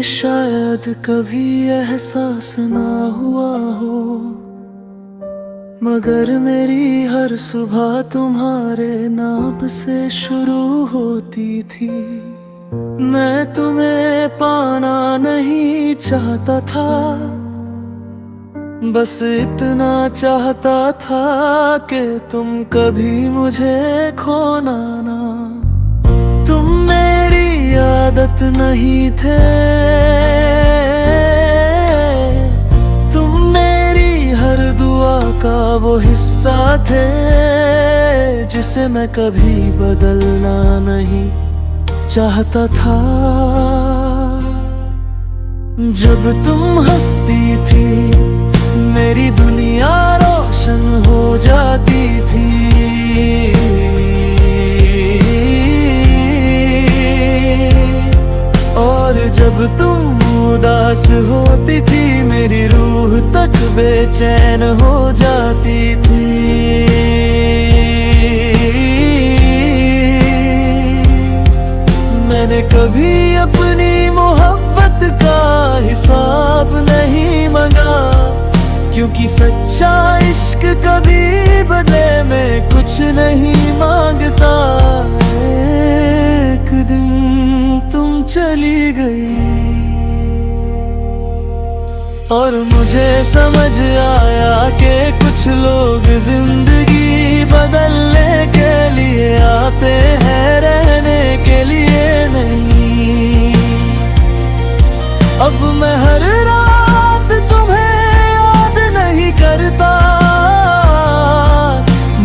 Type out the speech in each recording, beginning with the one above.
शायद कभी एहसास ना हुआ हो, मगर मेरी हर सुबह तुम्हारे नाम से शुरू होती थी। मैं तुम्हें पाना नहीं चाहता था, बस इतना चाहता था कि तुम कभी मुझे खोना ना। तुम मेरी आदत नहीं थे, तुम मेरी हर दुआ का वो हिस्सा थे, जिसे मैं कभी बदलना नहीं चाहता था। जब तुम हंसती थी मेरी दुनिया रोशन हो जाती थी, और जब तुम उदास होती थी मेरी रूह तक बेचैन हो जाती थी। मैंने कभी अपनी मोहब्बत का हिसाब नहीं मांगा, क्योंकि सच्चा इश्क कभी बदले में कुछ नहीं मांगता। एक दिन तुम चली गई और मुझे समझ आया कि कुछ लोग जिंदगी बदलने के लिए आते हैं, रहने के लिए नहीं। अब मैं हर रात तुम्हें याद नहीं करता,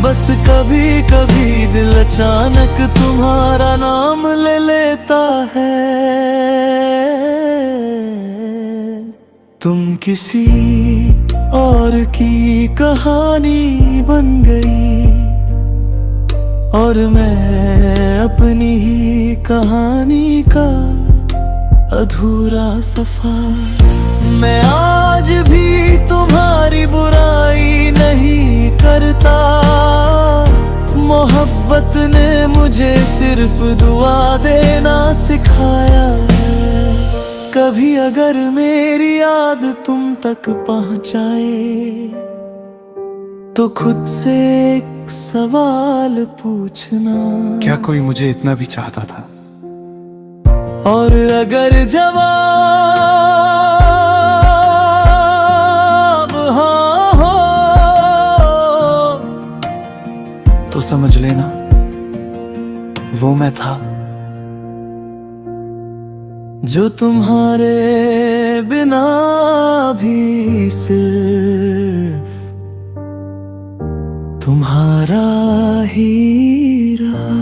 बस कभी कभी दिल अचानक तुम्हारा नाम ले लेता है। तुम किसी और की कहानी बन गई और मैं अपनी ही कहानी का अधूरा सफर। मैं आज भी तुम्हारी बुराई नहीं करता, मोहब्बत ने मुझे सिर्फ दुआ देना सिखाया है। कभी अगर मेरी याद तुम तक पहुंचाए तो खुद से एक सवाल पूछना, क्या कोई मुझे इतना भी चाहता था? और अगर जवाब हाँ हो तो समझ लेना वो मैं था जो तुम्हारे बिना भी सिर्फ तुम्हारा ही रहा।